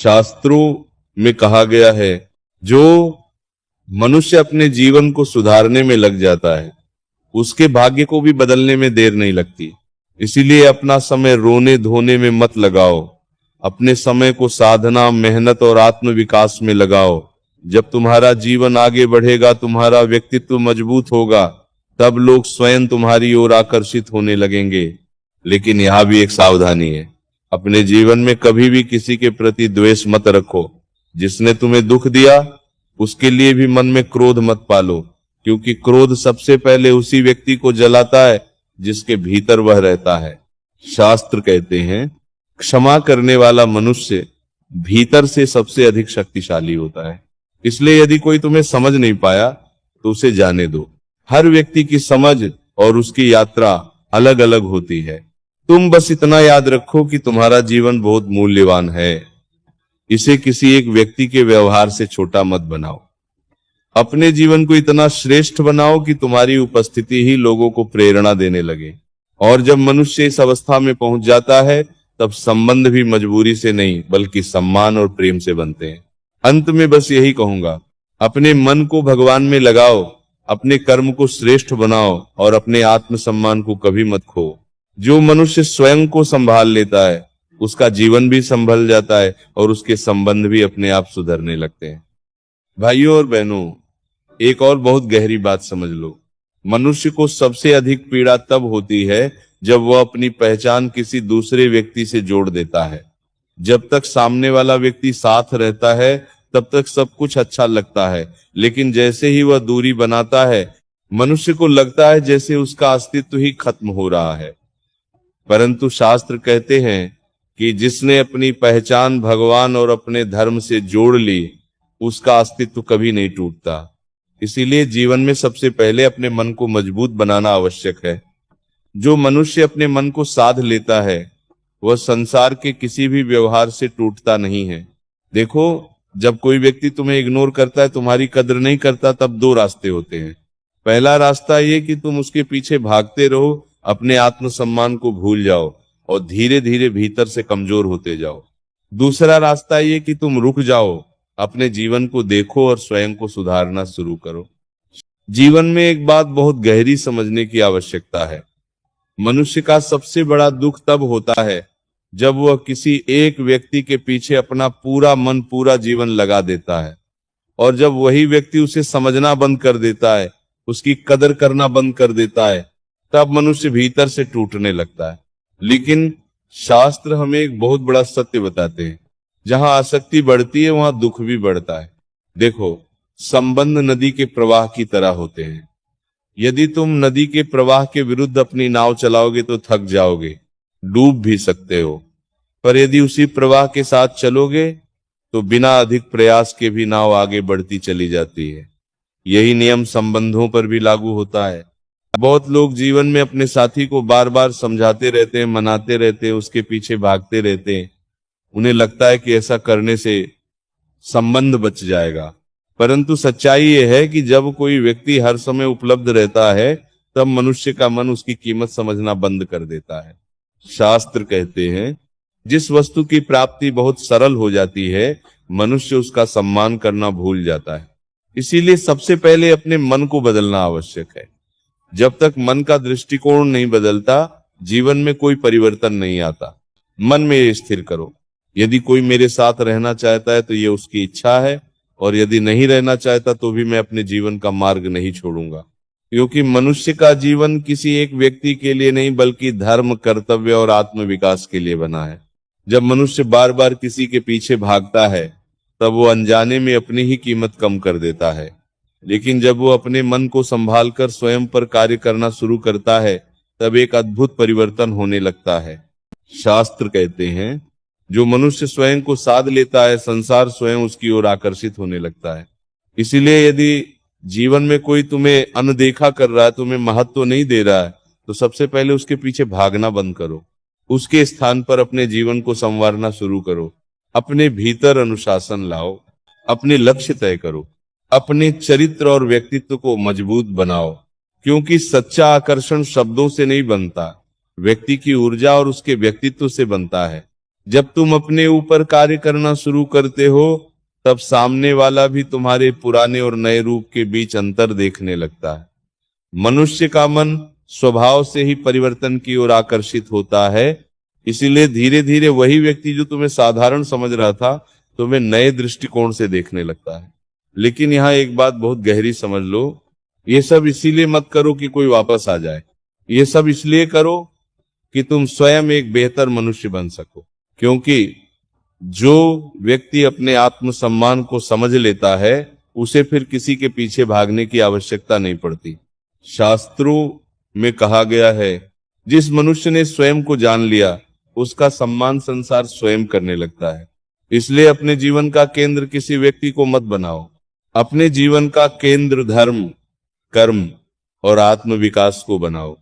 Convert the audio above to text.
शास्त्रों में कहा गया है, जो मनुष्य अपने जीवन को सुधारने में लग जाता है उसके भाग्य को भी बदलने में देर नहीं लगती। इसीलिए अपना समय रोने धोने में मत लगाओ, अपने समय को साधना, मेहनत और आत्म विकास में लगाओ। जब तुम्हारा जीवन आगे बढ़ेगा, तुम्हारा व्यक्तित्व मजबूत होगा, तब लोग स्वयं तुम्हारी ओर आकर्षित होने लगेंगे। लेकिन यहां भी एक सावधानी है, अपने जीवन में कभी भी किसी के प्रति द्वेष मत रखो। जिसने तुम्हें दुख दिया उसके लिए भी मन में क्रोध मत पालो, क्योंकि क्रोध सबसे पहले उसी व्यक्ति को जलाता है जिसके भीतर वह रहता है। शास्त्र कहते हैं, क्षमा करने वाला मनुष्य भीतर से सबसे अधिक शक्तिशाली होता है। इसलिए यदि कोई तुम्हें समझ नहीं पाया तो उसे जाने दो। हर व्यक्ति की समझ और उसकी यात्रा अलग अलग होती है। तुम बस इतना याद रखो कि तुम्हारा जीवन बहुत मूल्यवान है। इसे किसी एक व्यक्ति के व्यवहार से छोटा मत बनाओ। अपने जीवन को इतना श्रेष्ठ बनाओ कि तुम्हारी उपस्थिति ही लोगों को प्रेरणा देने लगे। और जब मनुष्य इस अवस्था में पहुंच जाता है, तब संबंध भी मजबूरी से नहीं बल्कि सम्मान और प्रेम से बनते हैं। अंत में बस यही कहूंगा, अपने मन को भगवान में लगाओ, अपने कर्म को श्रेष्ठ बनाओ और अपने आत्मसम्मान को कभी मत खो। जो मनुष्य स्वयं को संभाल लेता है उसका जीवन भी संभल जाता है और उसके संबंध भी अपने आप सुधरने लगते हैं। भाइयों और बहनों, एक और बहुत गहरी बात समझ लो। मनुष्य को सबसे अधिक पीड़ा तब होती है जब वह अपनी पहचान किसी दूसरे व्यक्ति से जोड़ देता है। जब तक सामने वाला व्यक्ति साथ रहता है तब तक सब कुछ अच्छा लगता है, लेकिन जैसे ही वह दूरी बनाता है, मनुष्य को लगता है जैसे उसका अस्तित्व ही खत्म हो रहा है। परंतु शास्त्र कहते हैं कि जिसने अपनी पहचान भगवान और अपने धर्म से जोड़ ली, उसका अस्तित्व कभी नहीं टूटता। इसीलिए जीवन में सबसे पहले अपने मन को मजबूत बनाना आवश्यक है। जो मनुष्य अपने मन को साध लेता है वह संसार के किसी भी व्यवहार से टूटता नहीं है। देखो, जब कोई व्यक्ति तुम्हें इग्नोर करता है, तुम्हारी कदर नहीं करता, तब दो रास्ते होते हैं। पहला रास्ता ये कि तुम उसके पीछे भागते रहो, अपने आत्मसम्मान को भूल जाओ और धीरे धीरे भीतर से कमजोर होते जाओ। दूसरा रास्ता ये कि तुम रुक जाओ, अपने जीवन को देखो और स्वयं को सुधारना शुरू करो। जीवन में एक बात बहुत गहरी समझने की आवश्यकता है। मनुष्य का सबसे बड़ा दुख तब होता है जब वह किसी एक व्यक्ति के पीछे अपना पूरा मन, पूरा जीवन लगा देता है, और जब वही व्यक्ति उसे समझना बंद कर देता है, उसकी कदर करना बंद कर देता है, तब मनुष्य भीतर से टूटने लगता है। लेकिन शास्त्र हमें एक बहुत बड़ा सत्य बताते हैं, जहां आसक्ति बढ़ती है वहां दुख भी बढ़ता है। देखो, संबंध नदी के प्रवाह की तरह होते हैं। यदि तुम नदी के प्रवाह के विरुद्ध अपनी नाव चलाओगे तो थक जाओगे, डूब भी सकते हो। पर यदि उसी प्रवाह के साथ चलोगे तो बिना अधिक प्रयास के भी नाव आगे बढ़ती चली जाती है। यही नियम संबंधों पर भी लागू होता है। बहुत लोग जीवन में अपने साथी को बार बार समझाते रहते हैं, मनाते रहते हैं, उसके पीछे भागते रहते हैं। उन्हें लगता है कि ऐसा करने से संबंध बच जाएगा, परंतु सच्चाई यह है कि जब कोई व्यक्ति हर समय उपलब्ध रहता है तब मनुष्य का मन उसकी कीमत समझना बंद कर देता है। शास्त्र कहते हैं, जिस वस्तु की प्राप्ति बहुत सरल हो जाती है, मनुष्य उसका सम्मान करना भूल जाता है। इसीलिए सबसे पहले अपने मन को बदलना आवश्यक है। जब तक मन का दृष्टिकोण नहीं बदलता, जीवन में कोई परिवर्तन नहीं आता। मन में ये स्थिर करो, यदि कोई मेरे साथ रहना चाहता है तो ये उसकी इच्छा है, और यदि नहीं रहना चाहता तो भी मैं अपने जीवन का मार्ग नहीं छोड़ूंगा। क्योंकि मनुष्य का जीवन किसी एक व्यक्ति के लिए नहीं बल्कि धर्म, कर्तव्य और आत्म विकास के लिए बना है। जब मनुष्य बार बार किसी के पीछे भागता है तब वो अनजाने में अपनी ही कीमत कम कर देता है। लेकिन जब वो अपने मन को संभाल कर स्वयं पर कार्य करना शुरू करता है तब एक अद्भुत परिवर्तन होने लगता है। शास्त्र कहते हैं, जो मनुष्य स्वयं को साध लेता है, संसार स्वयं उसकी ओर आकर्षित होने लगता है। इसीलिए यदि जीवन में कोई तुम्हें अनदेखा कर रहा है, तुम्हें महत्व नहीं दे रहा है, तो सबसे पहले उसके पीछे भागना बंद करो। उसके स्थान पर अपने जीवन को संवारना शुरू करो। अपने भीतर अनुशासन लाओ, अपने लक्ष्य तय करो, अपने चरित्र और व्यक्तित्व को मजबूत बनाओ। क्योंकि सच्चा आकर्षण शब्दों से नहीं बनता, व्यक्ति की ऊर्जा और उसके व्यक्तित्व से बनता है। जब तुम अपने ऊपर कार्य करना शुरू करते हो तब सामने वाला भी तुम्हारे पुराने और नए रूप के बीच अंतर देखने लगता है। मनुष्य का मन स्वभाव से ही परिवर्तन की ओर आकर्षित होता है, इसीलिए धीरे धीरे वही व्यक्ति जो तुम्हें साधारण समझ रहा था तुम्हें नए दृष्टिकोण से देखने लगता है। लेकिन यहाँ एक बात बहुत गहरी समझ लो, ये सब इसीलिए मत करो कि कोई वापस आ जाए, ये सब इसलिए करो कि तुम स्वयं एक बेहतर मनुष्य बन सको। क्योंकि जो व्यक्ति अपने आत्मसम्मान को समझ लेता है उसे फिर किसी के पीछे भागने की आवश्यकता नहीं पड़ती। शास्त्रों में कहा गया है, जिस मनुष्य ने स्वयं को जान लिया उसका सम्मान संसार स्वयं करने लगता है। इसलिए अपने जीवन का केंद्र किसी व्यक्ति को मत बनाओ, अपने जीवन का केंद्र धर्म, कर्म और आत्म विकास को बनाओ।